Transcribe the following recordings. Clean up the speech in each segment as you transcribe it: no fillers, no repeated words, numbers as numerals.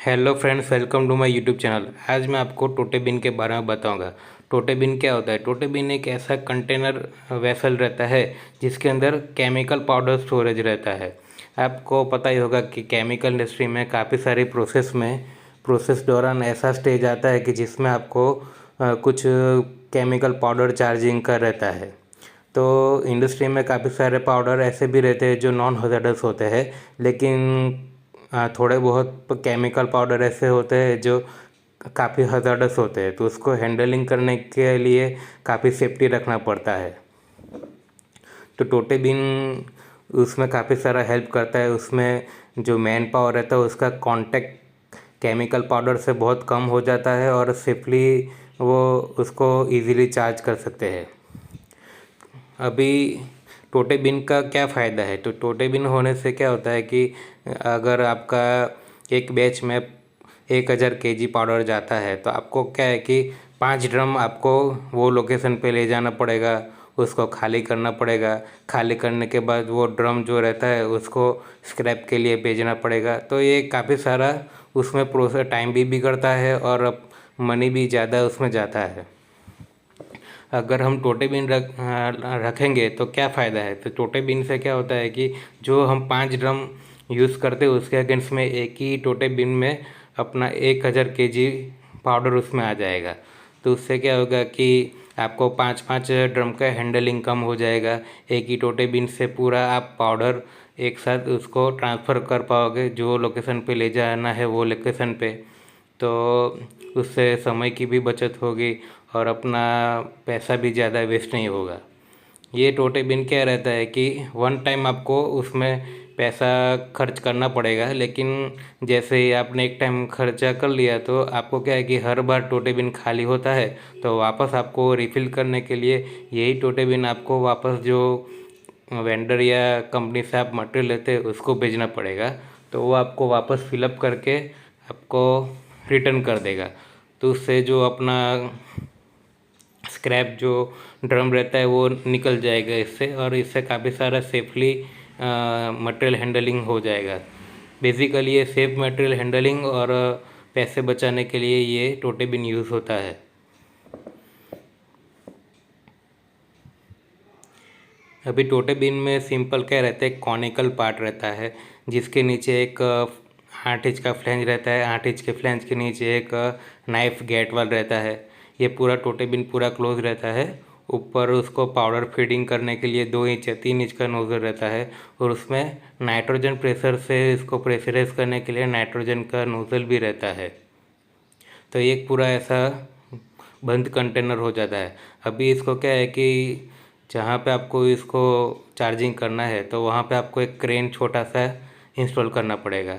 Hello friends, welcome to my YouTube channel. आज मैं आपको टोटे बिन के बारे में बताऊंगा। टोटे बिन क्या होता है? टोटे बिन एक ऐसा कंटेनर वेसल रहता है जिसके अंदर केमिकल पाउडर स्टोरेज रहता है। आपको पता ही होगा कि केमिकल इंडस्ट्री में काफ़ी सारी प्रोसेस दौरान ऐसा स्टेज आता है कि जिसमें आपको कुछ केमिकल पाउडर चार्जिंग का रहता है। तो इंडस्ट्री में काफ़ी सारे पाउडर ऐसे भी रहते हैं जो नॉन हजार्डस होते हैं, लेकिन थोड़े बहुत केमिकल पाउडर ऐसे होते हैं जो काफ़ी हजार्डस होते हैं, तो उसको हैंडलिंग करने के लिए काफ़ी सेफ्टी रखना पड़ता है। तो टोटे बिन उसमें काफ़ी सारा हेल्प करता है। उसमें जो मैन पावर रहता है उसका कांटेक्ट केमिकल पाउडर से बहुत कम हो जाता है और सेफली वो उसको इजीली चार्ज कर सकते हैं। अभी टोटे बिन का क्या फ़ायदा है? तो टोटे बिन होने से क्या होता है कि अगर आपका एक बैच में 1000 केजी पाउडर जाता है तो आपको क्या है कि 5 ड्रम आपको वो लोकेशन पे ले जाना पड़ेगा, उसको खाली करना पड़ेगा। खाली करने के बाद वो ड्रम जो रहता है उसको स्क्रैप के लिए भेजना पड़ेगा। तो ये काफ़ी सारा उसमें प्रोसेस टाइम भी बिगड़ता है और मनी भी ज़्यादा उसमें जाता है। अगर हम टोटे बिन रखेंगे तो क्या फ़ायदा है? तो टोटे बिन से क्या होता है कि जो हम 5 ड्रम यूज़ करते हैं उसके अगेंस्ट में एक ही टोटे बिन में अपना 1000 केजी पाउडर उसमें आ जाएगा। तो उससे क्या होगा कि आपको 5-5 ड्रम का हैंडलिंग कम हो जाएगा। एक ही टोटे बिन से पूरा आप पाउडर एक साथ उसको ट्रांसफ़र कर पाओगे, जो लोकेशन पे ले जाना है वो लोकेशन पे। तो उससे समय की भी बचत होगी और अपना पैसा भी ज़्यादा वेस्ट नहीं होगा। ये टोटे बिन क्या रहता है कि वन टाइम आपको उसमें पैसा खर्च करना पड़ेगा, लेकिन जैसे ही आपने एक टाइम खर्चा कर लिया तो आपको क्या है कि हर बार टोटे बिन खाली होता है तो वापस आपको रिफ़िल करने के लिए यही टोटे बिन आपको वापस जो वेंडर या कंपनी से आप मटेरियल लेते हैं उसको भेजना पड़ेगा। तो वो आपको वापस फिलअप करके आपको रिटर्न कर देगा। तो उससे जो अपना स्क्रैप जो ड्रम रहता है वो निकल जाएगा इससे, और इससे काफ़ी सारा सेफली मटेरियल हैंडलिंग हो जाएगा। बेसिकली ये सेफ मटेरियल हैंडलिंग और पैसे बचाने के लिए ये टोटे बिन यूज़ होता है। अभी टोटे बिन में सिंपल क्या रहता है, कॉनिकल पार्ट रहता है जिसके नीचे एक 8 इंच का फ्लैंज रहता है। 8 इंच के फ्लैंज के नीचे एक नाइफ गेट वाल रहता है। ये पूरा टोटे बिन पूरा क्लोज रहता है। ऊपर उसको पाउडर फीडिंग करने के लिए 2 इंच या 3 इंच का नोज़ल रहता है, और उसमें नाइट्रोजन प्रेशर से इसको प्रेशराइज करने के लिए नाइट्रोजन का नोज़ल भी रहता है। तो ये एक पूरा ऐसा बंद कंटेनर हो जाता है। अभी इसको क्या है कि जहाँ पे आपको इसको चार्जिंग करना है तो वहाँ पे आपको एक क्रेन छोटा सा इंस्टॉल करना पड़ेगा,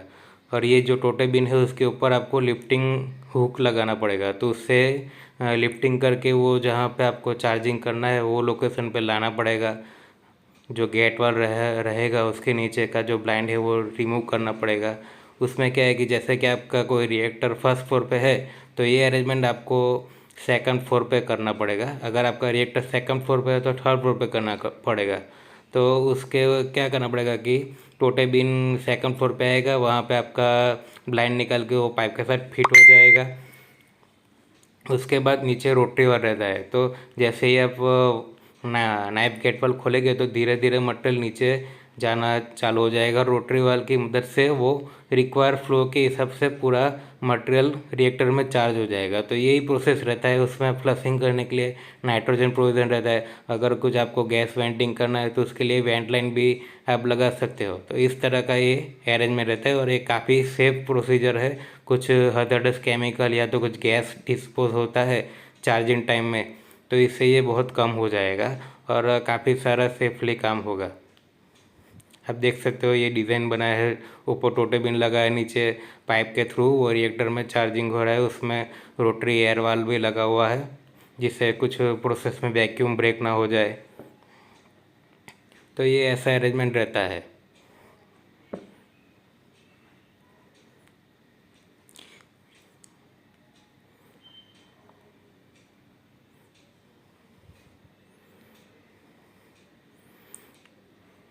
और ये जो टोटे बिन है उसके ऊपर आपको लिफ्टिंग हुक लगाना पड़ेगा। तो उससे लिफ्टिंग करके वो जहाँ पे आपको चार्जिंग करना है वो लोकेशन पे लाना पड़ेगा। जो गेट वाल रहेगा उसके नीचे का जो ब्लाइंड है वो रिमूव करना पड़ेगा। उसमें क्या है कि जैसे कि आपका कोई रिएक्टर फर्स्ट फ्लोर पे है तो ये अरेंजमेंट आपको सेकंड फ्लोर पे करना पड़ेगा। अगर आपका रिएक्टर सेकंड फ्लोर पे है तो थर्ड फ्लोर पे करना पड़ेगा। तो उसके क्या करना पड़ेगा कि टोटे बिन सेकंड फ्लोर पे आएगा, वहाँ पे आपका ब्लाइंड निकल के वो पाइप के साथ फिट हो जाएगा। उसके बाद नीचे रोटरी वाल रहता है, तो जैसे ही आप नाइफ गेट वाल खोलेंगे तो धीरे धीरे मटेरियल नीचे जाना चालू हो जाएगा। रोटरी वाल की मदद से वो रिक्वायर फ्लो के हिसाब से पूरा मटेरियल रिएक्टर में चार्ज हो जाएगा। तो यही प्रोसेस रहता है। उसमें फ्लशिंग करने के लिए नाइट्रोजन प्रोविज़न रहता है। अगर कुछ आपको गैस वेंटिंग करना है तो उसके लिए वेंट लाइन भी आप लगा सकते हो। तो इस तरह का ये अरेंजमेंट रहता है और ये काफ़ी सेफ प्रोसीजर है। कुछ हजार्डस केमिकल या तो कुछ गैस डिस्पोज होता है चार्जिंग टाइम में, तो इससे ये बहुत कम हो जाएगा और काफ़ी सारा सेफली काम होगा। आप देख सकते हो ये डिज़ाइन बना है, ऊपर टोटे बिन लगा है, नीचे पाइप के थ्रू वो रिएक्टर में चार्जिंग हो रहा है। उसमें रोटरी एयर वाल्व भी लगा हुआ है जिससे कुछ प्रोसेस में वैक्यूम ब्रेक ना हो जाए। तो ये ऐसा अरेंजमेंट रहता है।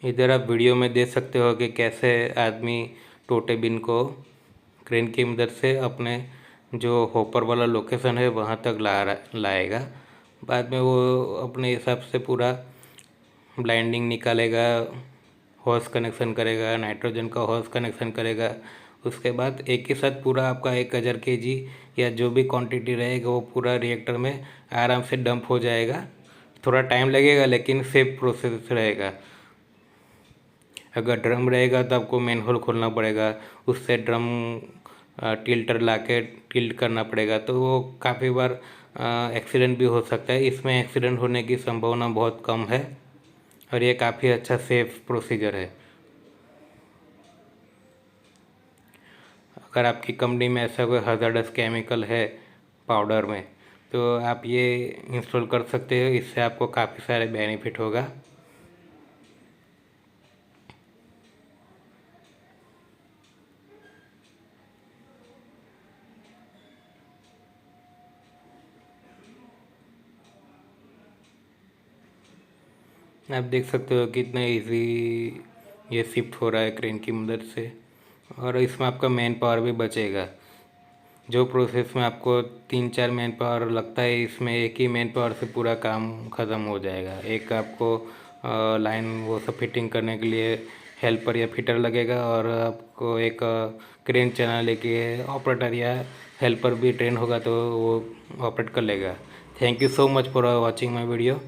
इधर आप वीडियो में देख सकते हो कि कैसे आदमी टोटे बिन को क्रेन की मदद से अपने जो हॉपर वाला लोकेशन है वहाँ तक लाएगा। बाद में वो अपने हिसाब से पूरा ब्लाइंडिंग निकालेगा, हॉस कनेक्शन करेगा, नाइट्रोजन का हॉस कनेक्शन करेगा। उसके बाद एक ही साथ पूरा आपका 1000 kg या जो भी क्वांटिटी रहेगा वो पूरा रिएक्टर में आराम से डंप हो जाएगा। थोड़ा टाइम लगेगा लेकिन सेफ प्रोसेस रहेगा। अगर ड्रम रहेगा तो आपको मेन होल खोलना पड़ेगा, उससे ड्रम टिल्टर ला के टिल्ट करना पड़ेगा, तो वो काफ़ी बार एक्सीडेंट भी हो सकता है। इसमें एक्सीडेंट होने की संभावना बहुत कम है और ये काफ़ी अच्छा सेफ प्रोसीजर है। अगर आपकी कंपनी में ऐसा कोई हज़ार्डस केमिकल है पाउडर में, तो आप ये इंस्टॉल कर सकते हो। इससे आपको काफ़ी सारे बेनिफिट होगा। आप देख सकते हो कितना इजी ये शिफ्ट हो रहा है क्रेन की मदद से, और इसमें आपका मैन पावर भी बचेगा। जो प्रोसेस में आपको 3-4 मैन पावर लगता है, इसमें एक ही मैन पावर से पूरा काम ख़त्म हो जाएगा। एक आपको लाइन वो सब फिटिंग करने के लिए हेल्पर या फिटर लगेगा, और आपको एक क्रेन चलाने के ऑपरेटर या हेल्पर भी ट्रेन होगा तो वो ऑपरेट कर लेगा। Thank you so much for watching my video.